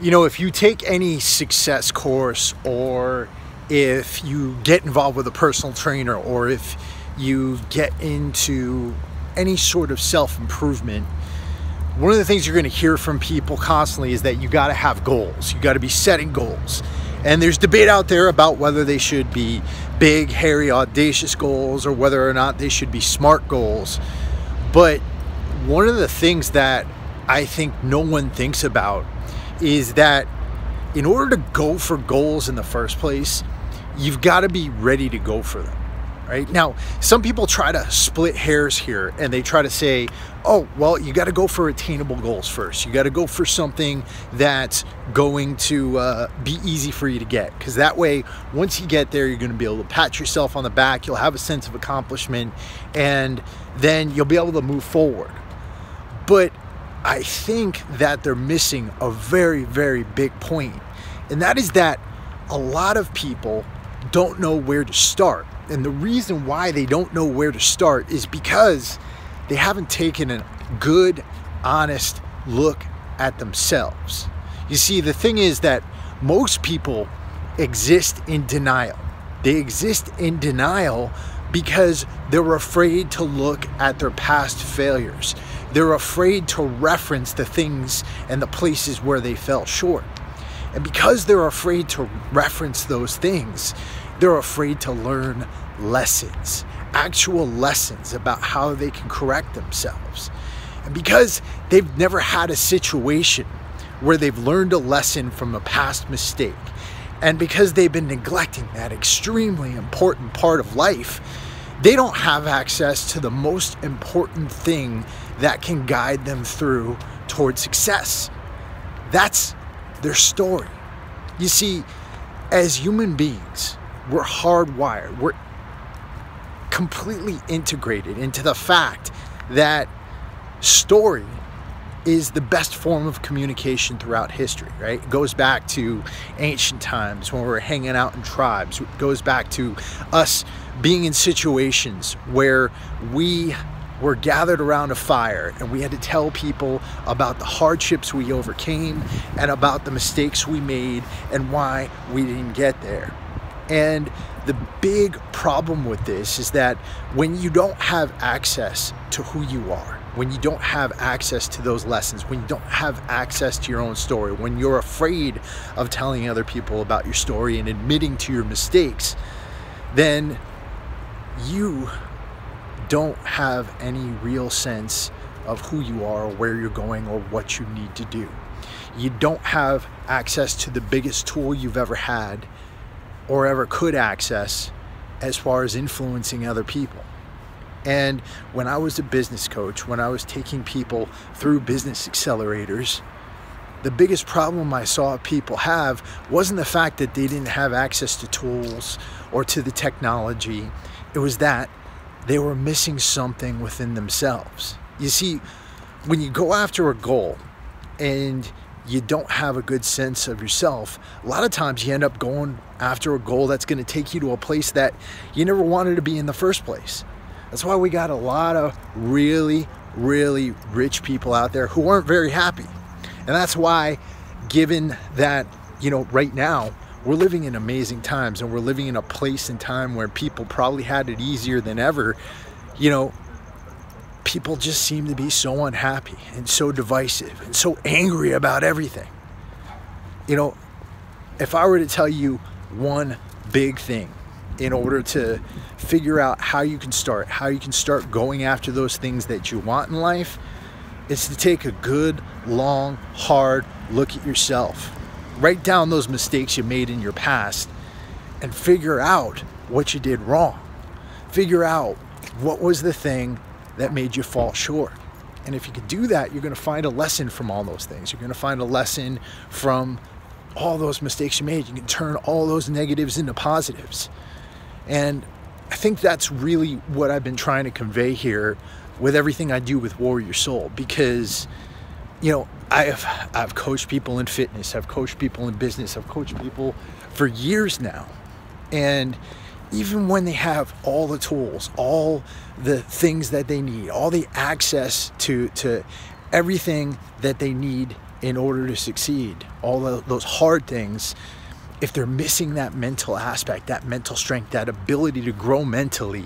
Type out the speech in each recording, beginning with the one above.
If you take any success course, or if you get involved with a personal trainer, or if you get into any sort of self-improvement, one of the things you're going to hear from people constantly is that you got to have goals. You got to be setting goals. And there's debate out there about whether they should be big, hairy, audacious goals, or whether or not they should be smart goals. But one of the things that I think no one thinks about is that in order to go for goals in the first place, you've got to be ready to go for them, right? Now, some people try to split hairs here, and they try to say, oh, well, you got to go for attainable goals first. You got to go for something that's going to be easy for you to get, because that way, once you get there, you're going to be able to pat yourself on the back. You'll have a sense of accomplishment, and then you'll be able to move forward. But I think that they're missing a very, very big point, and that is that a lot of people don't know where to start. And the reason why they don't know where to start is because they haven't taken a good, honest look at themselves. You see, the thing is that most people exist in denial. They exist in denial because they're afraid to look at their past failures. They're afraid to reference the things and the places where they fell short. And because they're afraid to reference those things, they're afraid to learn lessons, actual lessons about how they can correct themselves. And because they've never had a situation where they've learned a lesson from a past mistake, and because they've been neglecting that extremely important part of life, they don't have access to the most important thing that can guide them through towards success. That's their story. You see, as human beings, we're hardwired. We're completely integrated into the fact that story is the best form of communication throughout history, right? It goes back to ancient times when we were hanging out in tribes. It goes back to us being in situations where we were gathered around a fire and we had to tell people about the hardships we overcame and about the mistakes we made and why we didn't get there. And the big problem with this is that when you don't have access to who you are, when you don't have access to those lessons, when you don't have access to your own story, when you're afraid of telling other people about your story and admitting to your mistakes, then you don't have any real sense of who you are or where you're going or what you need to do. You don't have access to the biggest tool you've ever had or ever could access as far as influencing other people. And when I was a business coach, when I was taking people through business accelerators, the biggest problem I saw people have wasn't the fact that they didn't have access to tools or to the technology. It was that they were missing something within themselves. You see, when you go after a goal and you don't have a good sense of yourself, a lot of times you end up going after a goal that's going to take you to a place that you never wanted to be in the first place. That's why we got a lot of really, really rich people out there who aren't very happy. And that's why, given that, right now, we're living in amazing times and we're living in a place and time where people probably had it easier than ever, people just seem to be so unhappy and so divisive and so angry about everything. If I were to tell you one big thing in order to figure out how you can start going after those things that you want in life, it's to take a good, long, hard look at yourself. Write down those mistakes you made in your past and figure out what you did wrong. Figure out what was the thing that made you fall short. And if you can do that, you're going to find a lesson from all those things. You're going to find a lesson from all those mistakes you made. You can turn all those negatives into positives. And I think that's really what I've been trying to convey here with everything I do with Warrior Soul, because I've coached people in fitness, I've coached people in business, I've coached people for years now. And even when they have all the tools, all the things that they need, all the access to everything that they need in order to succeed. All those hard things, if they're missing that mental aspect, that mental strength, that ability to grow mentally,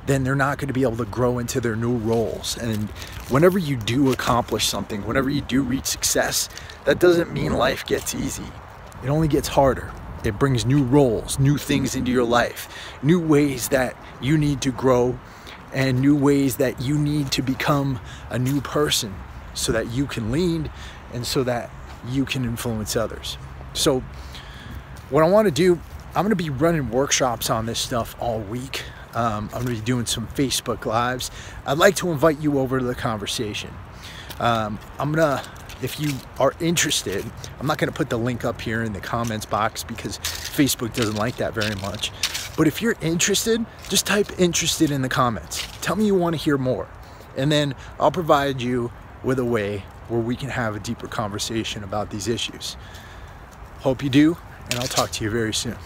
then they're not going to be able to grow into their new roles. And whenever you do accomplish something, whenever you do reach success, that doesn't mean life gets easy. It only gets harder. It brings new roles, new things into your life, new ways that you need to grow, and new ways that you need to become a new person so that you can lead and so that you can influence others. So what I want to do, I'm going to be running workshops on this stuff all week. I'm going to be doing some Facebook Lives. I'd like to invite you over to the conversation. If you are interested, I'm not going to put the link up here in the comments box because Facebook doesn't like that very much. But if you're interested, just type interested in the comments. Tell me you want to hear more. And then I'll provide you with a way where we can have a deeper conversation about these issues. Hope you do, and I'll talk to you very soon.